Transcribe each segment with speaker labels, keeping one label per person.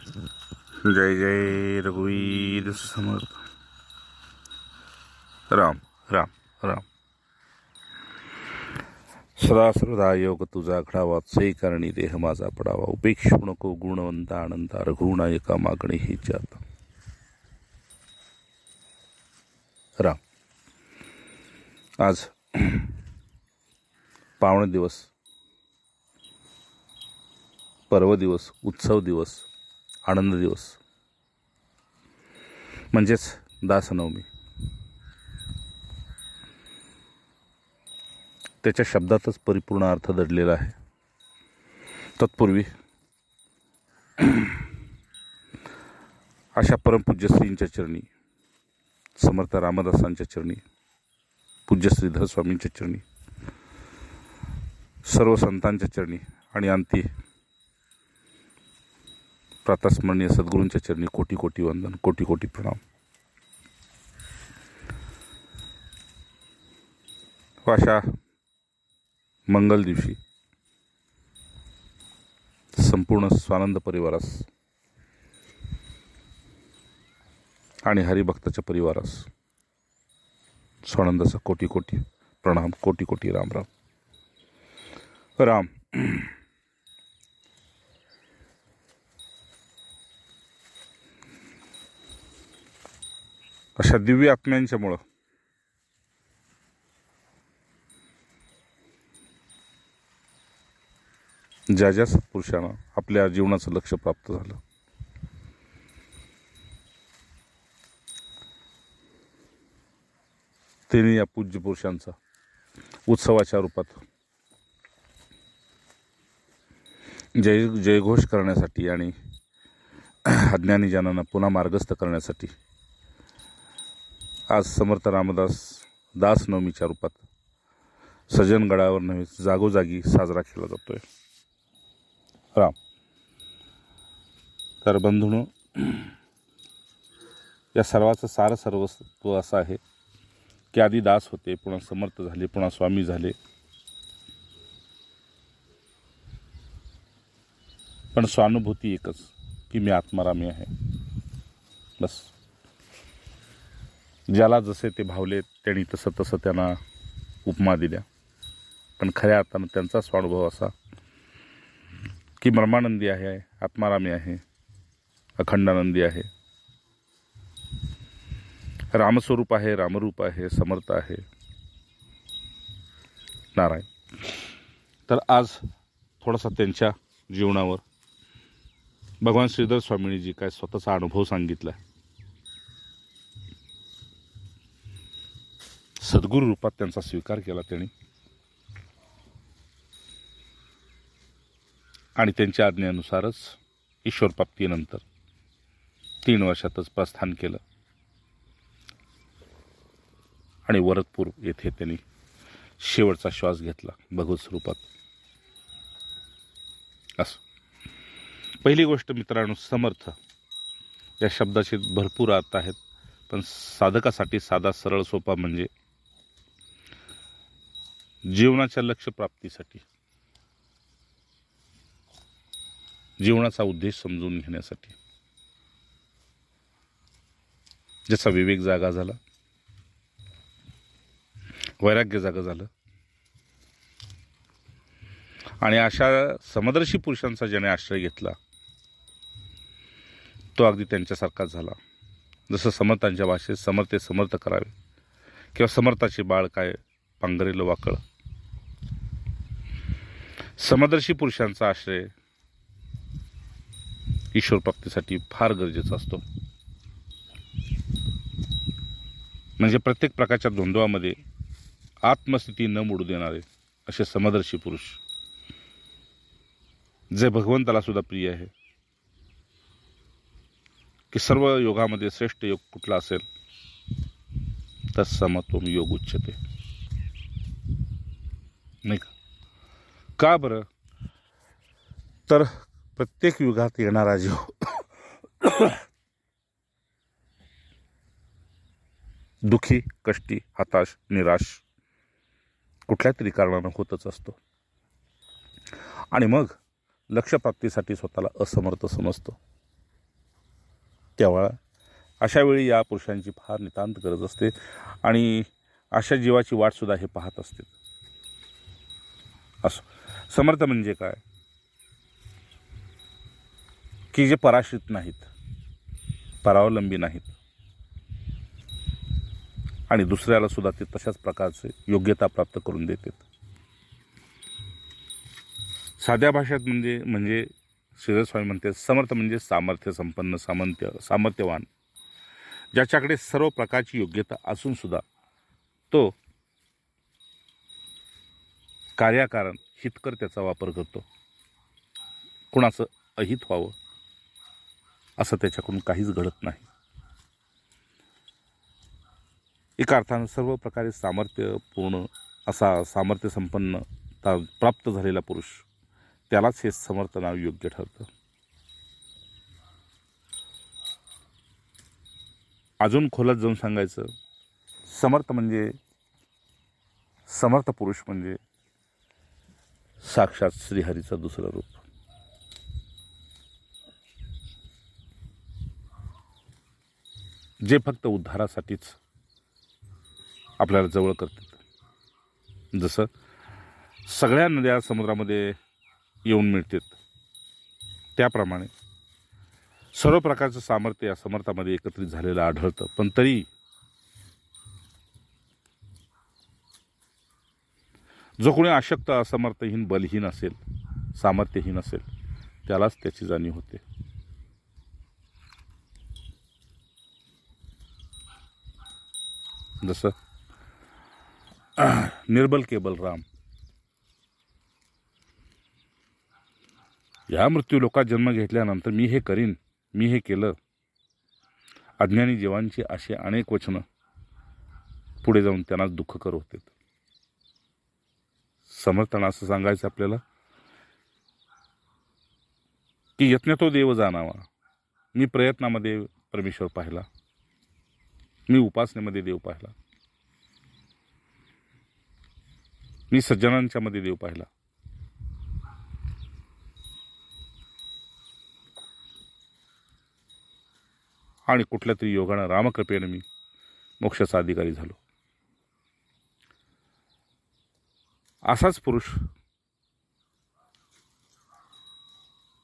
Speaker 1: जय जय रघुवीर समर्थ. राम राम राम. सदा सर्वदा योग तुझा घडावा, से कारणी देह माझा पडावा. उपेक्षू नको गुणवंता आनंदा, रघुनायका मागणी ही जात. राम. आज पावन दिवस, पर्व दिवस, उत्सव दिवस, आनंद दिवस म्हणजेच दासनवमी. त्याच्या शब्दातच परिपूर्ण अर्थ दडलेला आहे. तत्पूर्वी अशा परमपूज्य श्रींच्या चरणी, समर्थ रामदासांच्या चरणी, पूज्य श्रीधर स्वामींच्या चरणी, सर्व संतांच्या चरणी आणि अंती प्रातस्मरणीय सद्गुरूंच्या चरणी कोटी कोटी वंदन, कोटी कोटी प्रणाम. अशा मंगल दिवशी संपूर्ण स्वानंद परिवारास आणि हरिभक्ताच्या परिवारास स्वानंदाचा कोटी कोटी प्रणाम, कोटी कोटी राम राम. राम. अशा दिव्य आत्म्यांच्यामुळं ज्या ज्या सत्पुरुषांना आपल्या जीवनाचं लक्ष प्राप्त झालं, त्यांनी या पूज्य पुरुषांचा उत्सवाच्या रूपात जयघोष करण्यासाठी आणि अज्ञानी जनांना पुन्हा मार्गस्थ करण्यासाठी आज समर्थ रामदास दासनवमीच्या रूपात सज्जनगडावर नव्हे जागोजागी साजरा केला जातोय. राम. तर बंधूंनो, या सर्वाचं सार सर्वस्व असं आहे की आधी दास होते, पुन्हा समर्थ झाले, पुन्हा स्वामी झाले. पण स्वानुभूती एकच की मी आत्मारामी आहे. बस. ज्याला जसे ते भावले त्यांनी तसं तसं त्यांना उपमा दिल्या. पण खऱ्या अर्थानं त्यांचा स्वानुभव असा की ब्रह्मानंदी आहे, आत्मारामी आहे, अखंडानंदी आहे, रामस्वरूप आहे, रामरूप आहे, समर्थ आहे, नारायण. तर आज थोडासा त्यांच्या जीवनावर भगवान श्रीधर स्वामींनी जी काय स्वतःचा अनुभव सांगितला, सद्गुरू रूपात त्यांचा स्वीकार केला त्यांनी आणि त्यांच्या आज्ञेनुसारच ईश्वरप्राप्तीनंतर 3 वर्षातच प्रस्थान केलं आणि वरदपूर येथे त्यांनी शेवटचा श्वास घेतला भगवत स्वरूपात. असं पहिली गोष्ट मित्रांनो, समर्थ या शब्दाचे भरपूर अर्थ आहेत, पण साधकासाठी साधा सरळ सोपा म्हणजे जीवनाच्या लक्ष्य प्राप्तीसाठी, जीवनाचा उद्देश समजून घेण्यासाठी, ज्याचा विवेक जागा झाला, वैराग्य जागा झालं आणि अशा समदर्शी पुरुषांचा ज्याने आश्रय घेतला तो अगदी त्यांच्यासारखाच झाला. जसं समर्थांच्या भाषेत समर्थे समर्थ करावे किंवा समर्थाचे बाळ काय पांघरेलं वाकळ. समदर्शी पुरुषांचा आश्रय ईश्वरप्राप्तीसाठी फार गरजेचा असतो. म्हणजे प्रत्येक प्रकारच्या द्वंद्वामध्ये आत्मस्थिती न मोडू देणारे असे समदर्शी पुरुष, जे भगवंताला सुद्धा प्रिय आहे की सर्व योगामध्ये श्रेष्ठ योग कुठला असेल तर समत्वम योग उच्यते. नाही का बरं? तर प्रत्येक युगात येणारा जीव दुःखी, कष्टी, हताश, निराश कुठल्या तरी कारणानं होतच असतो आणि मग लक्ष्यप्राप्तीसाठी स्वतःला असमर्थ समजतो. तेव्हा अशा वेळी या पुरुषांची फार नितांत गरज असते आणि अशा जीवाची वाटसुद्धा हे पाहत असते. असो, समर्थ म्हणजे काय की जे पराश्रित नाहीत, परावलंबी नाहीत आणि दुसऱ्याला सुद्धा ते तशाच प्रकारचे योग्यता प्राप्त करून देतात. साध्या भाषेत म्हणजे श्रीधर स्वामी म्हणते समर्थ म्हणजे सामर्थ्य संपन्न, सामर्थ्यवान, ज्याच्याकडे सर्व प्रकारची योग्यता असून सुद्धा तो कार्याकारण हितकर त्याचा वापर करतो. कुणाचं अहित व्हावं असं त्याच्याकडून काहीच घडत नाही. एका अर्थानं सर्व प्रकारे सामर्थ्यपूर्ण असा सामर्थ्य संपन्न प्राप्त झालेला पुरुष, त्यालाच हे समर्थ नाव योग्य ठरतं. अजून खोलात जाऊन सांगायचं, समर्थ पुरुष म्हणजे साक्षात श्रीहरीचं दुसरं रूप. जे फक्त उद्धारासाठीच आपल्याला जवळ करतात. जसं सगळ्या नद्या समुद्रामध्ये येऊन मिळतात, त्याप्रमाणे सर्व प्रकारचं सामर्थ्य या समर्थामध्ये एकत्रित झालेलं आढळतं. पण तरी जो कोणी अशक्त, असमर्थहीन, बलहीन असेल, सामर्थ्यहीन असेल, त्यालाच त्याची जाणीव होते. जसं निर्बल केबल राम या मृत्यू लोकात जन्म घेतल्यानंतर मी हे करीन, मी हे केलं, अज्ञानी जीवांची अशी अनेक वचनं पुढे जाऊन त्यांना दुःखकर होते. समर्थांना असं सांगायचं आपल्याला की यत्नतो देव जाणावा. मी प्रयत्नामध्ये परमेश्वर पाहिला, मी उपासनेमध्ये देव पाहिला, मी सज्जनांच्या मध्ये देव पाहिला. आणि कुठल्या तरी योगानं, रामकृपेनं मी मोक्षाचा अधिकारी झालो. असाच पुरुष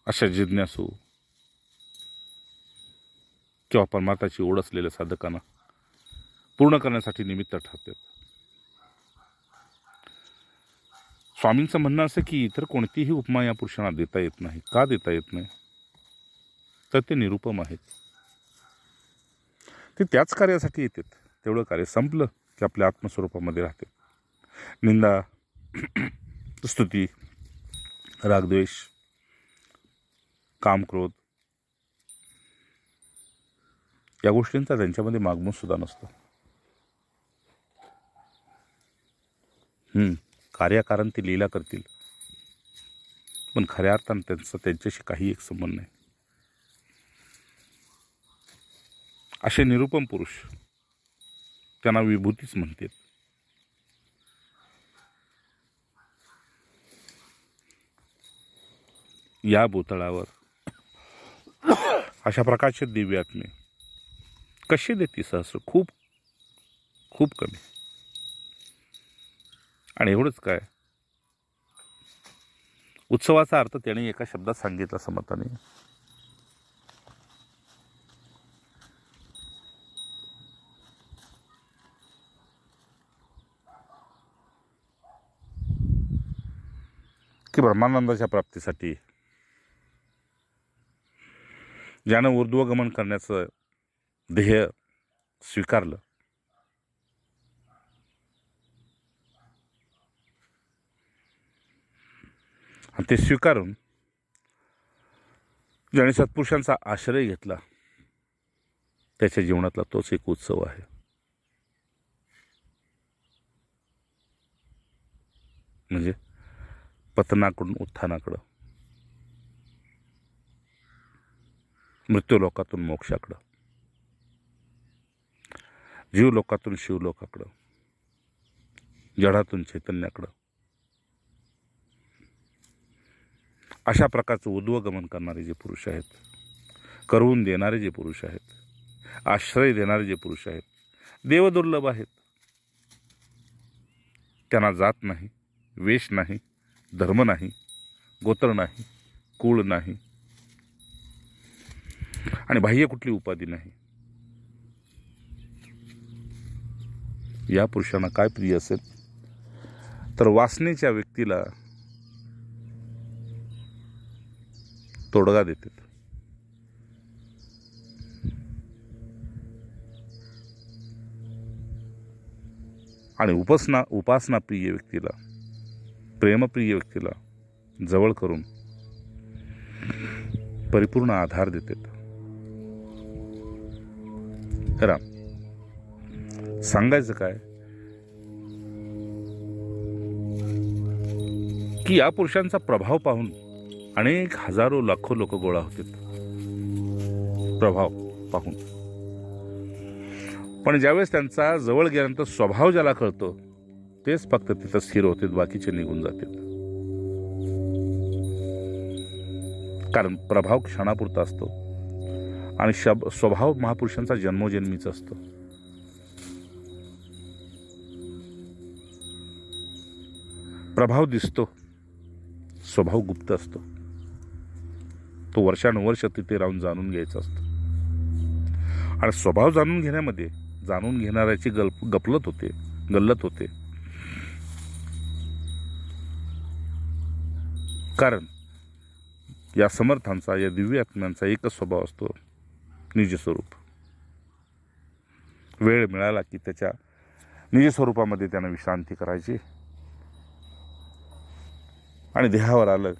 Speaker 1: अशा जिज्ञासू किंवा परमार्थाची ओढ असलेल्या साधकांना पूर्ण करण्यासाठी निमित्त ठरतात. स्वामींचं म्हणणं असं की इतर कोणतीही उपमा या पुरुषांना देता येत नाही. का देता येत नाही? तर ते निरुपम आहेत. ते त्याच कार्यासाठी येतात. तेवढं कार्य संपलं की आपल्या आत्मस्वरूपामध्ये राहते. निंदा, स्तुती, रागद्वेष, कामक्रोध या गोष्टींचा त्यांच्यामध्ये मागमूस सुद्धा नसतो. कार्याकारण ते लीला करतील, पण खऱ्या अर्थानं त्यांच्याशी काही एक संबंध नाही. असे निरुपम पुरुष, त्यांना विभूतीच म्हणतात. या भूतळावर अशा प्रकारचे दिव्य आत्मे कसे देते? सहस्र, खूप खूप कमी. आणि एवढंच काय, उत्सवाचा अर्थ त्याने एका शब्दात सांगितला समर्थाने. की ब्रह्मानंदाच्या प्राप्तीसाठी ज्यानं ऊर्ध्वगमन करण्याचं ध्येय स्वीकारलं, आणि ते स्वीकारून ज्याने सत्पुरुषांचा आश्रय घेतला, त्याच्या जीवनातला तोच एक उत्सव आहे. म्हणजे पतनाकडून उत्थानाकडं, मृत्यूलोकातून मोक्षाकडं, जीवलोकातून शिवलोकाकडं, जडातून चैतन्याकडं, अशा प्रकारचं ऊर्ध्वगमन करणारे जे पुरुष आहेत, करवून देणारे जे पुरुष आहेत, आश्रय देणारे जे पुरुष आहेत, देवदुर्लभ आहेत. त्यांना जात नाही, वेश नाही, धर्म नाही, गोत्र नाही, कुळ नाही आणि बाह्य कुठली उपाधी नाही. या पुरुषांना काय प्रिय असेल तर वासनेच्या व्यक्तीला तोडगा देतात. आणि उपासना प्रिय व्यक्तीला, प्रेमप्रिय व्यक्तीला जवळ करून परिपूर्ण आधार देतात. खरा सांगायचं काय की या पुरुषांचा प्रभाव पाहून अनेक हजारो लाखो लोक गोळा होतात. प्रभाव पाहून. पण ज्यावेळेस त्यांचा जवळ गेल्यानंतर स्वभाव ज्याला कळतो तेच फक्त तिथं स्थिर होते, बाकीचे निघून जातात. कारण प्रभाव क्षणापुरता असतो आणि स्वभाव महापुरुषांचा जन्मोजन्मीचा असतो. प्रभाव दिसतो, स्वभाव गुप्त असतो. तो वर्षानुवर्ष तिथे राहून जाणून घ्यायचा असतो. आणि स्वभाव जाणून घेण्यामध्ये जाणून घेणाऱ्याची गल्लत होते. कारण या समर्थांचा, या दिव्य आत्म्यांचा एकच स्वभाव असतो, निज स्वरूप. वेळ मिळाला की त्याच्या निज स्वरूपामध्ये त्यांना विश्रांती करायची आणि देहावर आलं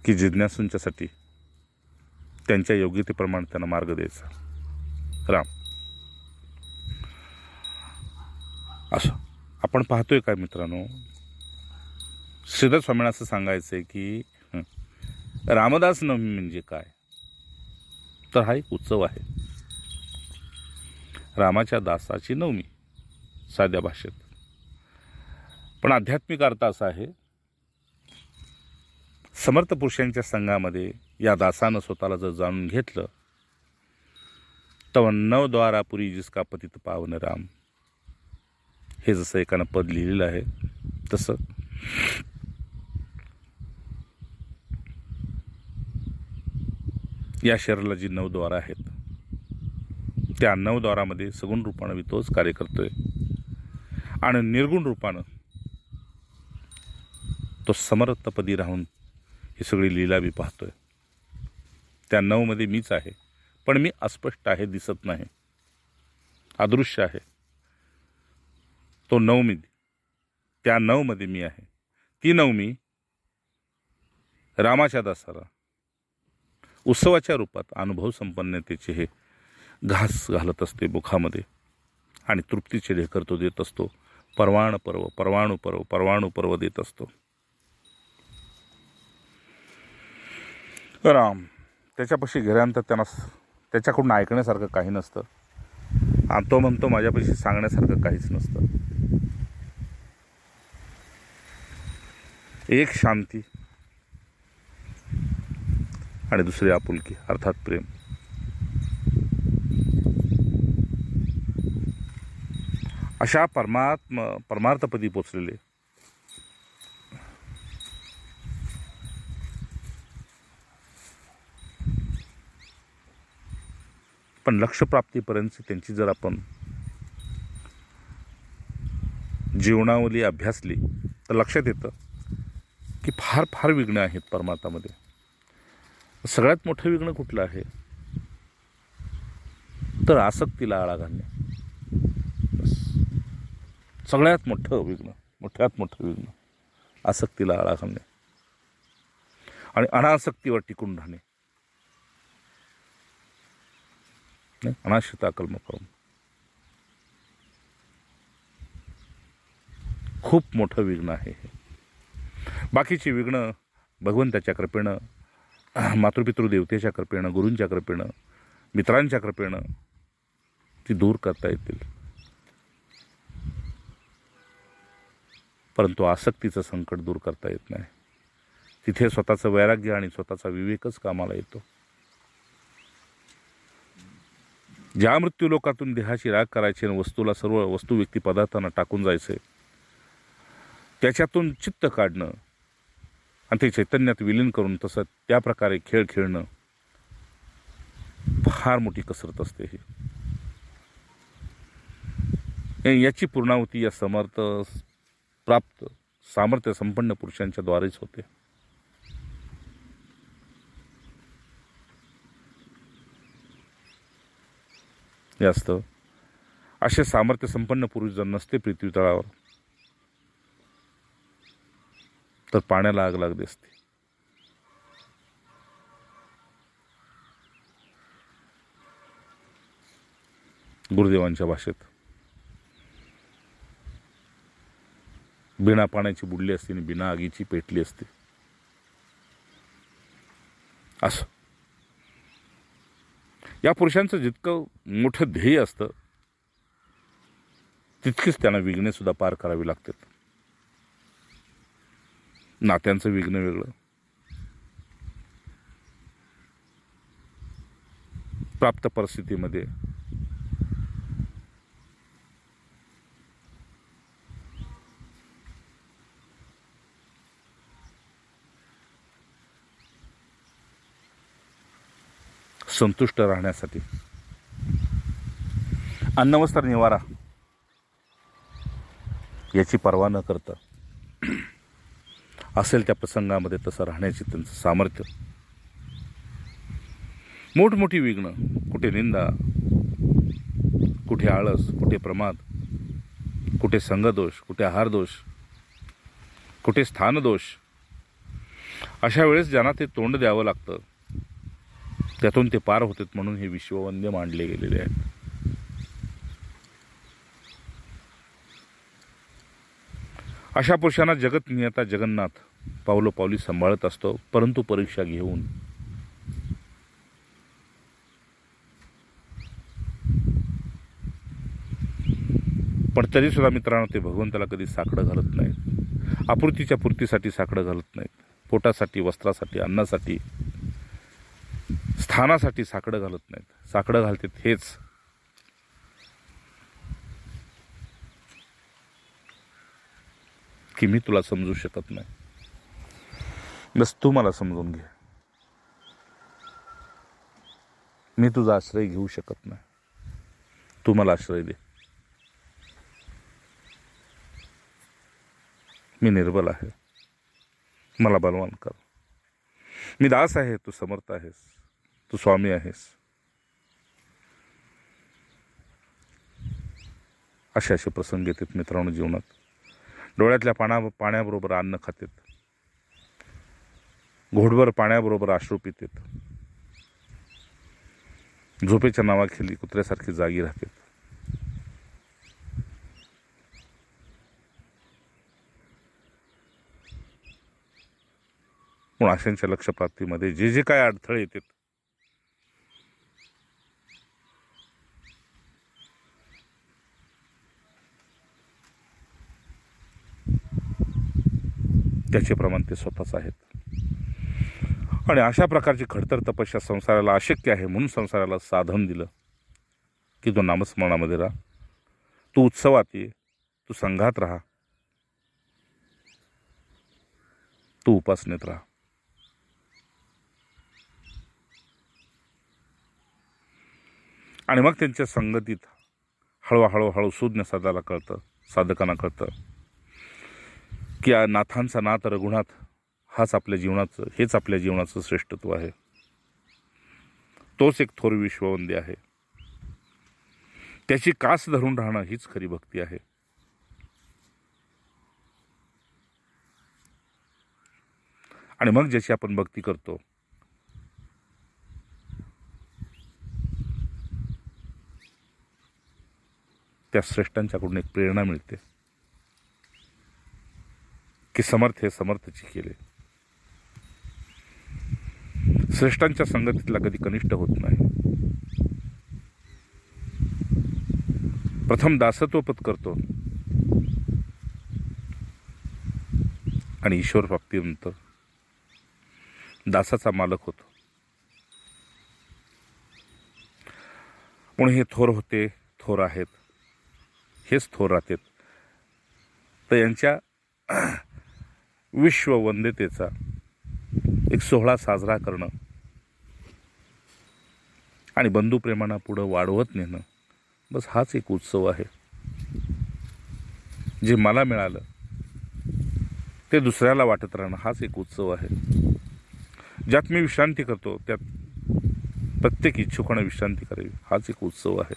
Speaker 1: की जिज्ञासूंच्यासाठी त्यांच्या योग्यतेप्रमाणे त्यांना मार्ग द्यायचा. राम असं आपण पाहतोय काय मित्रांनो, श्रीधर स्वामींना असं सांगायचंय की रामदास नवमी म्हणजे काय, तर हा एक उत्सव आहे. रामाच्या दासाची नवमी साध्या भाषेत. पण आध्यात्मिक अर्थ असा आहे, समर्थ पुरुषांच्या संघामध्ये या दासानं स्वतःला जर जाणून घेतलं तर नवद्वारापुरी जिसका पतित पावन राम, हे जसं एकानं पद लिहिलेलं आहे तसं या शरीराला जी नवद्वार आहेत त्या नवद्वारामध्ये सगुण रूपानं मी तोच कार्य करतोय आणि निर्गुण रूपानं तो समर्थपदी राहून ही सगळी लीला मी पाहतोय. त्या नवमध्ये मीच आहे, पण मी अस्पष्ट आहे, दिसत नाही, अदृश्य आहे. तो नवमी, त्या नवमध्ये मी आहे. ती नवमी रामाच्या दासाला उत्सवाच्या रूपात अनुभव संपन्नतेचे हे घास घालत असते मुखामध्ये आणि तृप्तीचे ढेकर तो देत असतो. परवाणू पर्व देत असतो. राम त्याच्यापाशी गेल्यानंतर त्यांना त्याच्याकडून ऐकण्यासारखं काही नसतं आणि तो म्हणतो माझ्यापाशी सांगण्यासारखं काहीच नसतं. एक शांती आणि दुसरी आपुलकी अर्थात प्रेम. अशा परमार्थपदी पोचलेले पण लक्ष्यप्राप्तीपर्यंत त्यांची जर आपण जीवनावली अभ्यासली तर लक्षात येतं की फार फार विघ्न आहेत परमार्थामध्ये. सगळ्यात मोठं विघ्न कुठलं आहे तर आसक्तीला आळा घालणे. सगळ्यात मोठं विघ्न आसक्तीला आळा घालणे आणि अनासक्तीवर टिकून राहणे. अनाश्रिता कल्मकर्म खूप मोठं विघ्न आहे हे. बाकीची विघ्न भगवंताच्या कृपेनं, मातृपितृदेवतेच्या कृपेनं, गुरूंच्या कृपेनं, मित्रांच्या कृपेनं ती दूर करता येतील. परंतु आसक्तीचं संकट दूर करता येत नाही. तिथे स्वतःचं वैराग्य आणि स्वतःचा विवेकच कामाला येतो. ज्या मृत्यू लोकातून देहाची राख करायची आणि वस्तूला, सर्व वस्तू व्यक्ती पदार्थांना टाकून जायचे, त्याच्यातून चित्त काढणं आणि ते चैतन्यात विलीन करून तसं त्या प्रकारे खेळ खेळणं फार मोठी कसरत असते. याची पूर्णाहुती या समर्थ प्राप्त सामर्थ्य संपन्न पुरुषांच्या द्वारेच होते. जास्त असे सामर्थ्य संपन्न पुरुष जर नसते पृथ्वी तळावर तर पाण्याला आग लागली असते. गुरुदेवांच्या भाषेत बिना पाण्याची बुडली असती आणि बिना आगीची पेटली असती. असं या पुरुषांचं जितकं मोठं ध्येय असतं तितकीच त्यांना विघ्ने सुद्धा पार करावी लागतात. नात्यांचं विघ्न वेगळं, प्राप्त परिस्थितीमध्ये संतुष्ट राहण्यासाठी अन्न वस्त्र निवारा याची पर्वा न करता असेल त्या प्रसंगामध्ये तसं राहण्याची त्यांचं सामर्थ्य. मोठमोठी विघ्न, कुठे निंदा, कुठे आळस, कुठे प्रमाद, कुठे संगदोष, कुठे आहारदोष, कुठे स्थानदोष, अशा वेळेस ज्यांना ते तोंड द्यावं लागतं त्यातून ते पार होतात म्हणून हे विश्ववंद्य मांडले गेलेले आहेत. अशा पुरुषांना जगत नियता जगन्नाथ पावलोपावली सांभाळत असतो, परंतु परीक्षा घेऊन. पण तरी सुद्धा मित्रांनो ते भगवंताला कधी साकडं घालत नाहीत. आपुर्तीच्या पूर्तीसाठी साकडं घालत नाहीत. पोटासाठी, वस्त्रासाठी, अन्नासाठी, स्थानासाठी साकडं घालत नाहीत. साकडं घालतात हेच की मी तुला समजू शकत नाही, बस तू मला समजून घे. मी तुझा आश्रय घेऊ शकत नाही, तू मला आश्रय दे. मी निर्बल आहे, मला बलवान कर. मी दास आहे, तू समर्थ आहेस, तू स्वामी आहेस. असे असे प्रसंग येतात मित्रांनो जीवनात. डोळ्यातल्या पाण्याबरोबर अन्न खातात, घोडभर पाण्याबरोबर अश्रू पितात, झोपेच्या नावाखाली कुत्र्यासारखी जागी राहतात. पण आशांच्या लक्ष्यप्राप्तीमध्ये जे जे काय अडथळे येतात त्याचे प्रमाण ते स्वतःच आहेत. आणि अशा प्रकारची खडतर तपस्या संसाराला अशक्य आहे म्हणून संसाराला साधन दिलं की तू नामस्मरणामध्ये राहा, तू उत्सवात ये, तू संघात राहा, तू उपासनेत राहा. आणि मग त्यांच्या संगतीत हळूहळू सुज्ञ साधकांना कळतं की नाथांचा नाथ रघुनाथ हेच आपल्या जीवनाचं श्रेष्ठत्व आहे. तोच एक थोर विश्ववंद्य आहे. त्याची कास धरून राहणं हीच खरी भक्ती आहे. आणि मग ज्याची आपण भक्ती करतो त्या श्रेष्ठांच्याकडून एक प्रेरणा मिळते की समर्थ हे समर्थची केले. श्रेष्ठांच्या संगतीतला कधी कनिष्ठ होत नाही. प्रथम दासत्वपद करतो आणि ईश्वर प्राप्तीनंतर दासाचा मालक होतो. म्हणून हे थोर होते, थोर आहेत, हेच थोर राहतात. तर यांच्या विश्ववंदितेचा एक सोहळा साजरा करणं आणि बंधुप्रेमांना पुढं वाढवत नेणं, बस हाच एक उत्सव आहे. जे मला मिळालं ते दुसऱ्याला वाटत राहणं हाच एक उत्सव आहे. ज्यात मी विश्रांती करतो त्यात प्रत्येक इच्छुकानं विश्रांती करावी, हाच एक उत्सव आहे.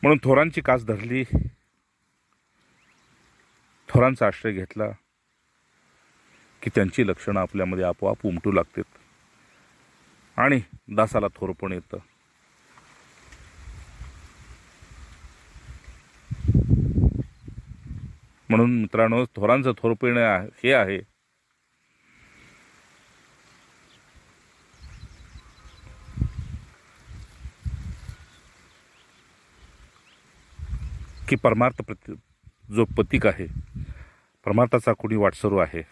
Speaker 1: म्हणून थोरांची कास धरली, थोरांचा आश्रय घेतला की त्यांची लक्षणं आपल्यामध्ये आपोआप उमटू लागतात आणि दासाला थोरपण येतं. म्हणून मित्रांनो, थोरांचं थोरपण हे आहे की परमार्थ जो प्रतीक आहे, परमार्थाचा कुणी वाटसरू आहे,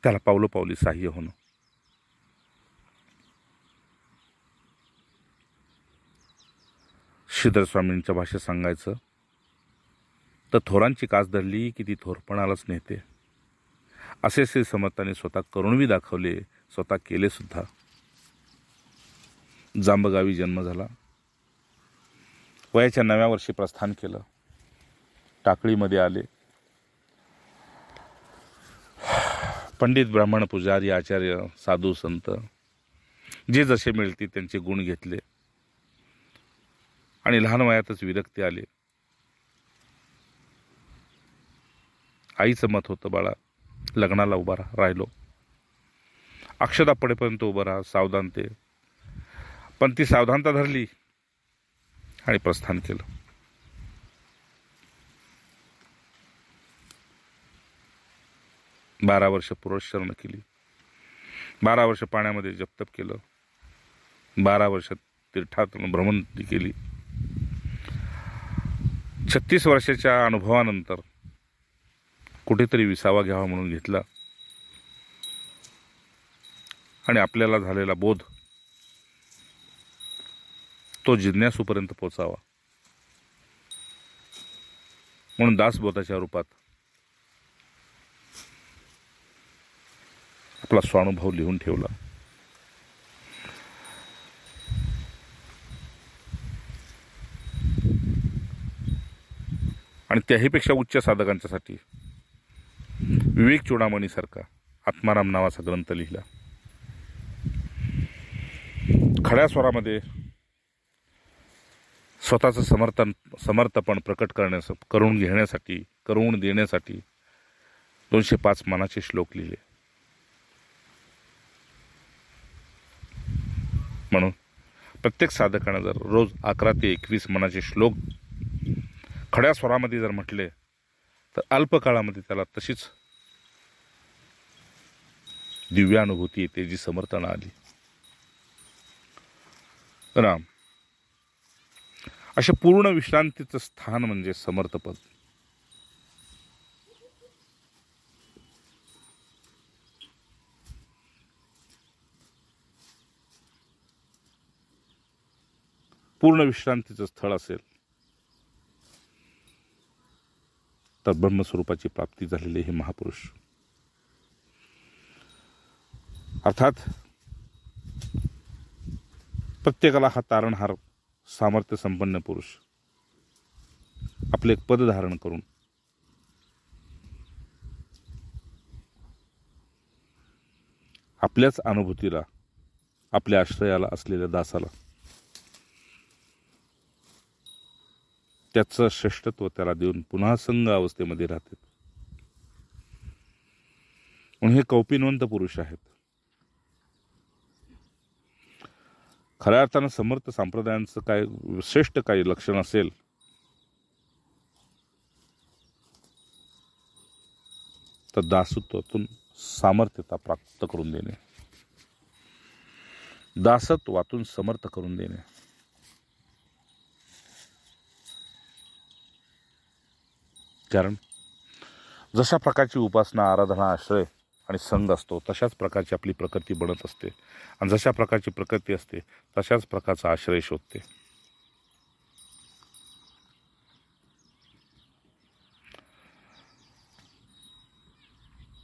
Speaker 1: त्याला पावलोपावली सहाय्य होणं. श्रीधर स्वामींच्या भाषेत सांगायचं तर थोरांची कास धरली की ती थोरपणालाच नेते. असे श्री समर्थांनी स्वतः करूनही दाखवले, स्वतः केले सुद्धा. जांबगावी जन्म झाला, वयाच्या 9व्या वर्षी प्रस्थान केलं, टाकळीमध्ये आले. पंडित, ब्राह्मण, पुजारी, आचार्य, साधू, संत जे जसे मिळतील त्यांचे गुण घेतले आणि लहान वयातच विरक्ती आली. आईचं मत होतं, बाळा लग्नाला उभा राहिलो, अक्षता पडेपर्यंत उभं राहा, सावधानते. पण ती सावधानता धरली आणि प्रस्थान केलं. बारा वर्ष पुरोशरण केली, 12 वर्ष पाण्यामध्ये जपतप केलं, 12 वर्ष तीर्थाटन भ्रमंती केली. 36 वर्षाच्या अनुभवानंतर कुठेतरी विसावा घ्यावा म्हणून घेतला आणि आपल्याला झालेला बोध तो जिज्ञासूपर्यंत पोचावा म्हणून दासबोधाच्या रूपात आपला स्वानुभव लिहून ठेवला. आणि त्याहीपेक्षा उच्च साधकांच्यासाठी विवेक चूडामणीसारखा आत्माराम नावाचा ग्रंथ लिहिला. खड्या स्वरामध्ये स्वतःचं समर्थपण प्रकट करून देण्यासाठी 205 मनाचे श्लोक लिहिले. म्हणून प्रत्येक साधकानं जर रोज 11 ते 21 मनाचे श्लोक खड्या स्वरामध्ये जर म्हटले तर अल्पकाळामध्ये त्याला तशीच दिव्यानुभूती येते जी समर्थानं आली. राम अशा पूर्ण विश्रांतीचं स्थान म्हणजे समर्थपद. पूर्ण विश्रांतीचं स्थळ असेल तर ब्रह्मस्वरूपाची प्राप्ती झालेले हे महापुरुष, अर्थात प्रत्येकाला हा तारणहार सामर्थ्य संपन्न पुरुष आपले एक पद धारण करून आपल्याच अनुभूतीला, आपल्या आश्रयाला असलेल्या दासाला त्याचं श्रेष्ठत्व त्याला देऊन पुन्हा संग अवस्थेमध्ये राहतात. म्हणून हे कौपिनवंत पुरुष आहेत. खऱ्या अर्थानं समर्थ संप्रदायांचं काय श्रेष्ठ काही लक्षण असेल तर दासत्वातून सामर्थ्यता प्राप्त करून देणे, दासत्वातून समर्थ करून देणे. कारण जशा प्रकारची उपासना, आराधना, आश्रय आणि संघ असतो तशाच प्रकारची आपली प्रकृती बनत असते, आणि जशा प्रकारची प्रकृती असते तशाच प्रकारचा आश्रय शोधते.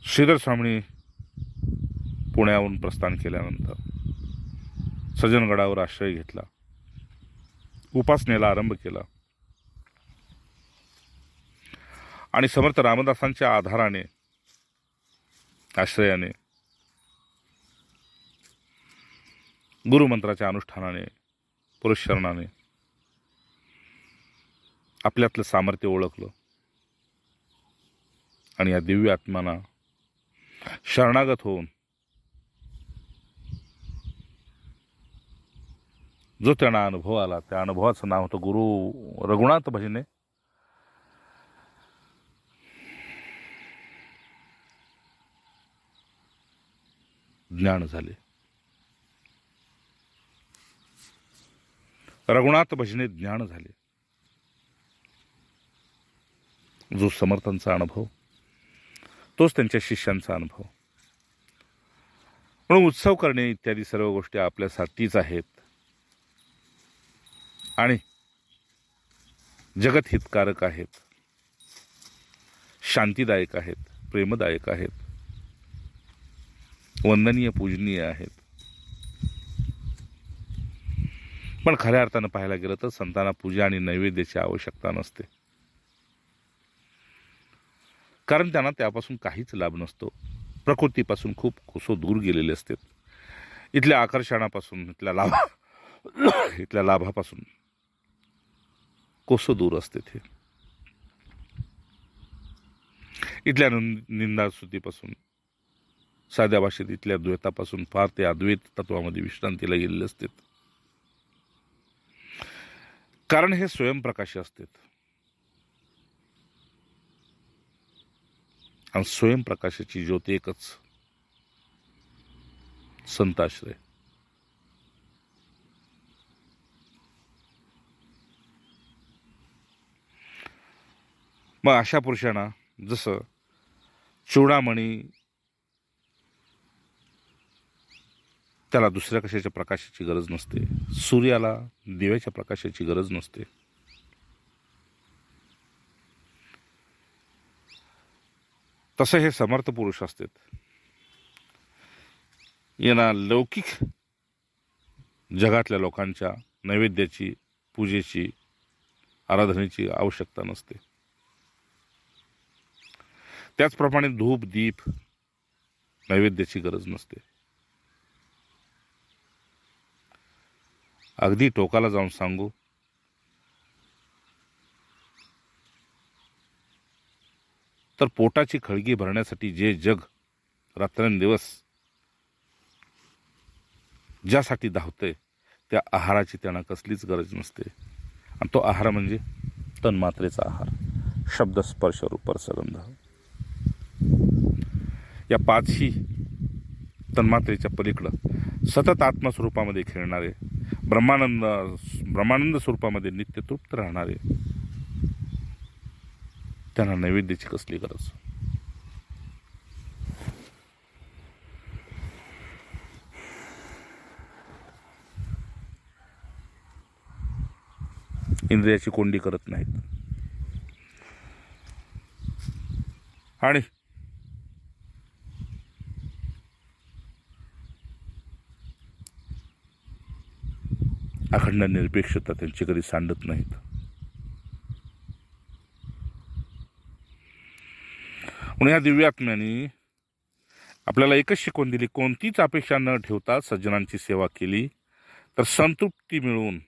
Speaker 1: श्रीधर स्वामी पुण्याहून प्रस्थान केल्यानंतर सज्जनगडावर आश्रय घेतला, उपासनेला आरंभ केला आणि समर्थ रामदासांच्या आधाराने, आश्रयाने, गुरुमंत्राच्या अनुष्ठानाने, पुरुषशरणाने आपल्यातलं सामर्थ्य ओळखलं आणि या दिव्य आत्माना शरणागत होऊन जो त्यांना अनुभव आला त्या अनुभवाचं नाव होतं गुरु रघुनाथ भजने. ज्ञान झाले. रघुनाथ भजने ज्ञान झाले. जो समर्थांचा अनुभव तोच त्यांच्या शिष्यांचा अनुभव. म्हणून उत्सव करणे इत्यादी सर्व गोष्टी आपल्यासाठीच आहेत आणि जगत हितकारक आहेत, शांतीदायक आहेत, प्रेमदायक आहेत, वंदनीय, पूजनीय आहेत. पण खऱ्या अर्थानं पाहायला गेलं तर संतांना पूजा आणि नैवेद्याची आवश्यकता नसते, कारण त्यांना त्यापासून काहीच लाभ नसतो. प्रकृतीपासून खूप कोसो दूर गेलेले असतात. इथल्या आकर्षणापासून, इथल्या लाभापासून कोसो दूर असते ते. इथल्या निंदास्तुतीपासून, साध्या भाषेत इथल्या द्वैतापासून फार ते अद्वैत तत्वामध्ये विश्रांतीला गेलेले असतात. कारण हे स्वयंप्रकाशी असतात आणि स्वयंप्रकाशाची ज्योत एकच, संताश्रय. मग अशा पुरुषांना जसं चूडामणी त्याला दुसऱ्या कशाच्या प्रकाशाची गरज नसते, सूर्याला दिव्याच्या प्रकाशाची गरज नसते, तसं हे समर्थ पुरुष असतात. यांना लौकिक जगातल्या लोकांच्या नैवेद्याची, पूजेची, आराधनेची आवश्यकता नसते. त्याचप्रमाणे धूप, दीप, नैवेद्याची गरज नसते. अगदी टोकाला जाऊन सांगू तर पोटाची खळगी भरण्यासाठी जे जग रात्रंदिवस ज्यासाठी धावतंय त्या आहाराची त्यांना कसलीच गरज नसते. आणि तो आहार म्हणजे तन्मात्रेचा आहार, शब्द, स्पर्श, रूप, रसगंध. या पाचही तन्मात्रेच्या पलीकडं सतत आत्मस्वरूपामध्ये खेळणारे, ब्रह्मानंद स्वरूपामध्ये नित्य तृप्त राहणारे, त्यांना नैवेद्याची कसली गरज. इंद्रियाची कोंडी करत नाहीत. आणि अखंड निरपेक्षता त्यांची कधी सांडत नाहीत. म्हणून या दिव्यात्म्याने आपल्याला एकच शिकवून दिली, कोणतीच अपेक्षा न ठेवता सज्जनांची सेवा केली तर संतृप्ती मिळून,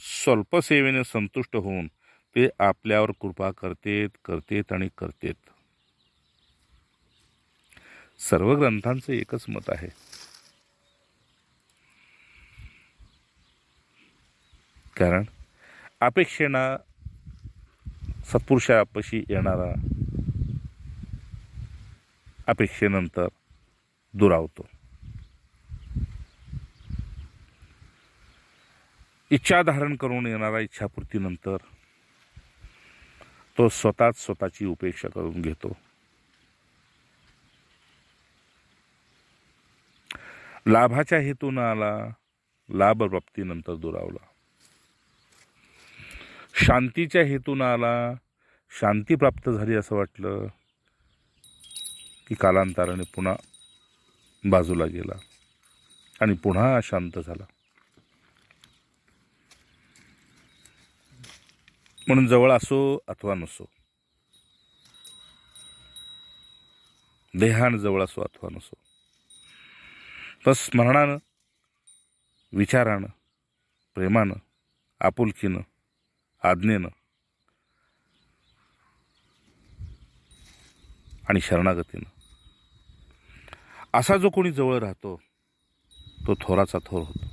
Speaker 1: स्वल्प सेवेने संतुष्ट होऊन ते आपल्यावर कृपा करतेत आणि करतेत. सर्व ग्रंथांचं एकच मत आहे. कारण अपेक्षेना सत्पुरुषापाशी येणारा अपेक्षेनंतर दुरावतो. इच्छा धारण करून येणारा इच्छापूर्तीनंतर तो स्वतःच स्वतःची उपेक्षा करून घेतो. लाभाच्या हेतून आला, लाभ प्राप्तीनंतर दुरावला. शांतीच्या हेतून आला, शांती प्राप्त झाली असं वाटलं की कालांतराने पुन्हा बाजूला गेला आणि पुन्हा अशांत झाला. म्हणून जवळ असो अथवा नसो, देहान जवळ असो अथवा नसो, पण स्मरणानं, विचारानं, प्रेमानं, आपुलकीनं, आज्ञेनं आणि शरणागतीनं असा जो कोणी जवळ राहतो तो थोराचा थोर होतो.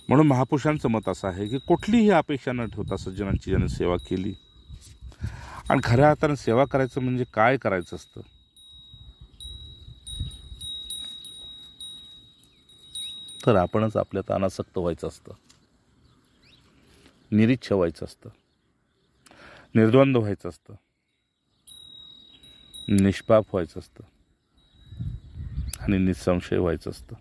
Speaker 1: म्हणून महापुरुषांचं मत असं आहे की कुठलीही अपेक्षा न ठेवता सज्जनांची ज्याने सेवा केली, आणि खऱ्या अर्थानं सेवा करायचं म्हणजे काय करायचं असतं, तर आपणच आपल्यात अनासक्त व्हायचं असतं, निरीच्छ व्हायचं असतं, निर्द्वंद व्हायचं असतं, निष्पाप व्हायचं असतं आणि निसंशय व्हायचं असतं.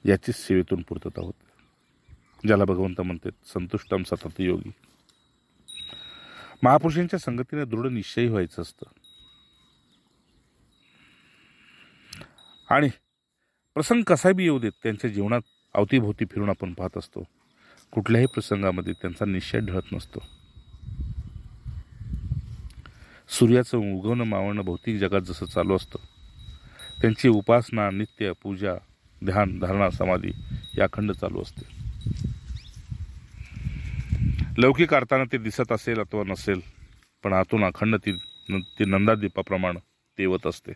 Speaker 1: याचीच सेवेतून पूर्तता होते, ज्याला भगवंत म्हणते संतुष्टम सतत योगी. महापुरुषांच्या संगतीने दृढ निश्चयी व्हायचं असतं आणि प्रसंग कसा बी येऊ देत, त्यांच्या जीवनात अवतीभोवती फिरून आपण पाहत असतो, कुठल्याही प्रसंगामध्ये त्यांचा निश्चय ढळत नसतो. सूर्याचं उगवणं मावळणं भौतिक जगात जसं चालू असतं, त्यांची उपासना, नित्य पूजा, ध्यान, धारणा, समाधी या अखंड चालू असते. लौकिक अर्थानं ते दिसत असेल अथवा नसेल, पण आतून अखंड ती नंदादीपाप्रमाणे तेवत असते.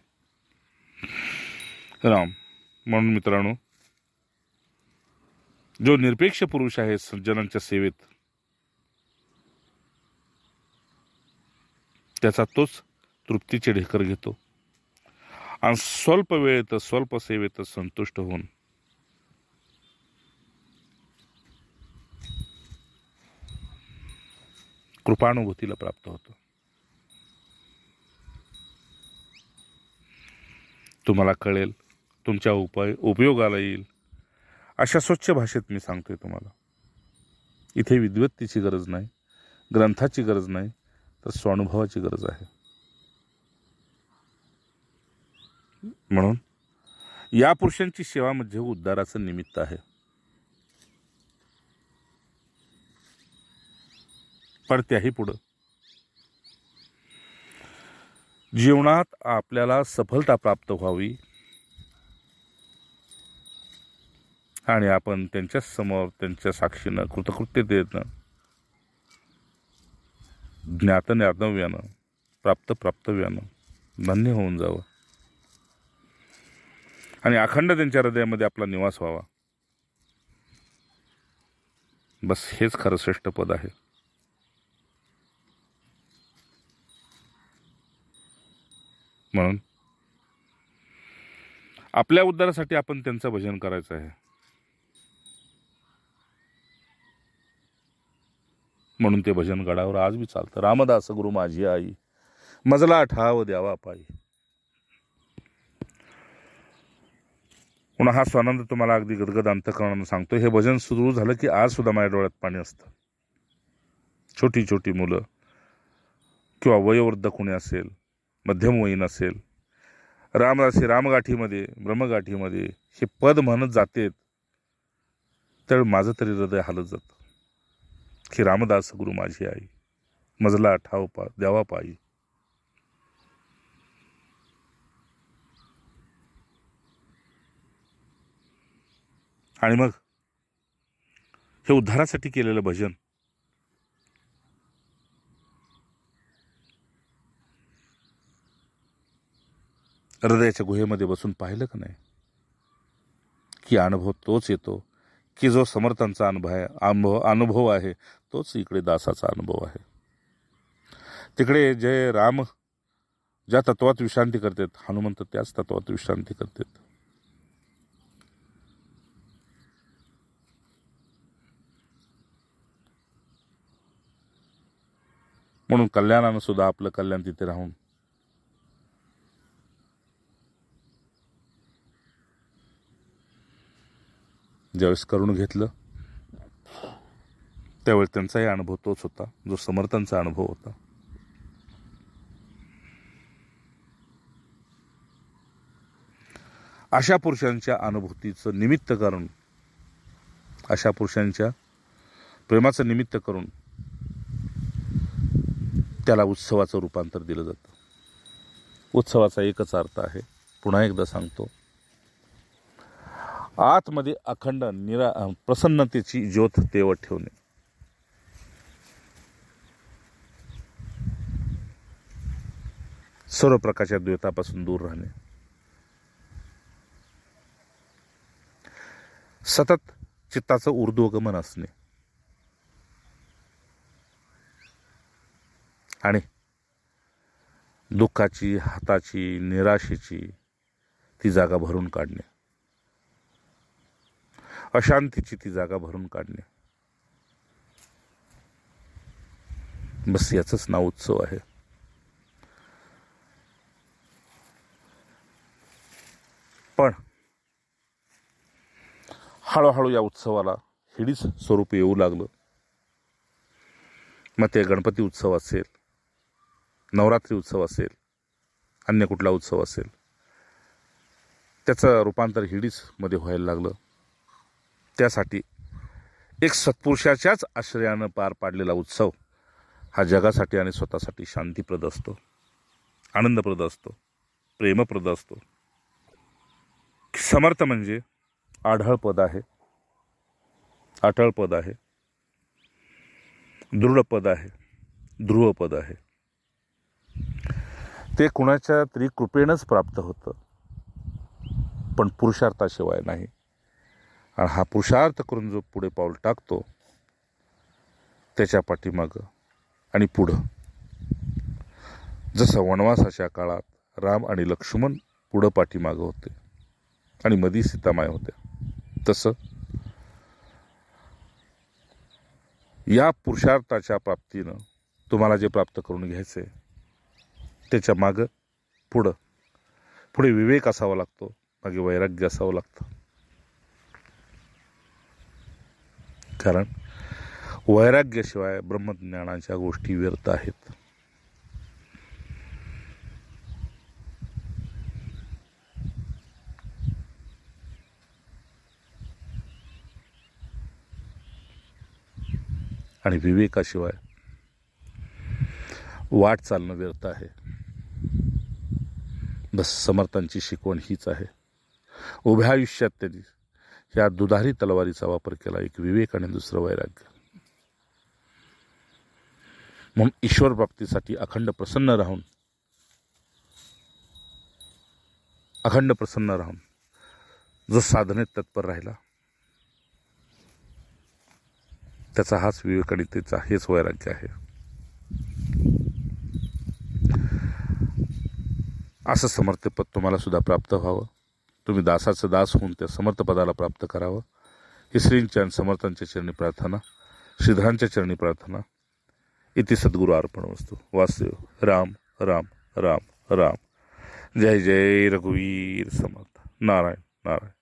Speaker 1: राम. म्हणून मित्रांनो, जो निरपेक्ष पुरुष आहे सज्जनांच्या सेवेत, त्याचा तोच तृप्तीचे ढेकर घेतो आणि स्वल्प वेळेत स्वल्प सेवेत संतुष्ट होऊन कृपानुभूतीला प्राप्त होतो. तुम्हाला कळेल, तुमच्या उपयोगाला येईल अशा स्वच्छ भाषेत मी सांगतोय तुम्हाला. इथे विद्वत्तेची गरज नाही, ग्रंथाची गरज नाही, तर स्वानुभवाची गरज आहे. म्हणून या पुरुषांची सेवा म्हणजे उद्धाराचं निमित्त आहे. पण त्याही पुढं जीवनात आपल्याला सफलता प्राप्त व्हावी आणि आपण त्यांच्या समोर, त्यांच्या साक्षीनं, कृतकृत्यतेनं, ज्ञातज्ञातव्यानं, प्राप्तव्यानं धन्य होऊन जावं आणि अखंड त्यांच्या हृदयामध्ये आपला निवास व्हावा. बस हेच खरं श्रेष्ठ पद आहे. म्हणून आपल्या उद्धारासाठी आपण त्यांचं भजन करायचं आहे. म्हणून ते भजन गडावर आज बी चालतं. रामदास गुरु माझी आई, मजला ठाव द्यावा पायी. पुन्हा हा स्वानंद तुम्हाला अगदी गदगद अंतःकरणानं सांगतो. हे भजन सुरू झालं की आज सुद्धा माझ्या डोळ्यात पाणी असतं. छोटी छोटी मुलं किंवा वयोवृद्ध कोणी असेल, मध्यमवयीन असेल, रामदासी रामगाठीमध्ये, ब्रह्मगाठीमध्ये हे पद म्हणत जातेत, तर माझं तरी हृदय हालत जातं की रामदास गुरु माझी आई, मजला ठाव द्यावा पायी. आणि मग हे उद्धारासाठी केलेलं भजन हृदयाच्या गुहेमध्ये बसून पाहिलं का नाही की अनुभव तोच येतो की जो समर्थांचा अनुभव आहे तोच इकडे दासाचा अनुभव आहे. तिकडे जय राम ज्या तत्वात विश्रांती करतात हनुमंत त्याच तत्वात विश्रांती करतात. म्हणून कल्याणानं सुद्धा आपलं कल्याण तिथे राहून ज्यावेळेस करून घेतलं त्यावेळेस त्यांचाही अनुभव तोच होता जो समर्थांचा अनुभव होता. अशा पुरुषांच्या अनुभूतीचं निमित्त करून, अशा पुरुषांच्या प्रेमाचं निमित्त करून त्याला उत्सवाचं रूपांतर दिलं जातं. उत्सवाचा एकच अर्थ आहे, पुन्हा एकदा सांगतो, आतमध्ये अखंड प्रसन्नतेची ज्योत तेवत ठेवणे. सर्व प्रकारच्या द्वैतापासून दूर राहणे. सतत चित्ताचं ऊर्ध्वगमन असणे आणि दुःखाची, हाताची, निराशेची ती जागा भरून काढणे, अशांतीची ती जागा भरून काढणे. बस याचंच नाव उत्सव आहे. पण हळूहळू या उत्सवाला हिडीच स्वरूप येऊ लागलं. मग ते गणपती उत्सव असेल, नवरात्री उत्सव असेल, अन्य कुठला उत्सव असेल, त्याचं रूपांतर हिडीच मध्ये व्हायला लागलं. त्यासाठी एक सत्पुरुषाच्याच आश्रयानं पार पाडलेला उत्सव हा जगासाठी आणि स्वतःसाठी शांतीप्रद असतो, आनंदप्रद असतो, प्रेमप्रद असतो. समर्थ म्हणजे आढळ पद आहे, अटळ पद आहे, दृढ पद आहे, ध्रुव पद आहे. ते कुणाच्या तरी कृपेनंच प्राप्त होतं, पण पुरुषार्थाशिवाय नाही. आणि हा पुरुषार्थ करून जो पुढे पाऊल टाकतो त्याच्या पाठीमागं आणि पुढं, जसं वनवासाच्या काळात राम आणि लक्ष्मण पुढं पाठीमागं होते आणि मधी सीतामाय होत्या, तसं या पुरुषार्थाच्या प्राप्तीनं तुम्हाला जे प्राप्त करून घ्यायचे त्याच्या मागं पुढे विवेक असावा लागतो, मागे वैराग्य असावं लागतं. कारण वैराग्याशिवाय ब्रह्मज्ञानाच्या गोष्टी व्यर्थ आहेत. आणि विवेकाशिवाय वाट चालणं व्यर्थ आहे. बस समर्थांची शिकवण हीच आहे. उभ्या आयुष्यात त्यांनी ह्या दुधारी तलवारीचा वापर केला, एक विवेक आणि दुसरं वैराग्य. म्हणून ईश्वर प्राप्तीसाठी अखंड प्रसन्न राहून जो साधनेत तत्पर राहिला त्याचा हाच विवेक आणि त्याचा हेच वैराग्य आहे. असं समर्थपद तुम्हाला सुद्धा प्राप्त व्हावं, तुम्ही दासाचं दास होऊन त्या समर्थपदाला प्राप्त करावं, ही श्रींच्या आणि समर्थांच्या चरणी प्रार्थना, श्रीधरांच्या चरणी प्रार्थना. इति सद्गुरु अर्पणमस्तु. वासुदेव. राम राम राम राम. जय जय रघुवीर समर्थ. नारायण नारायण.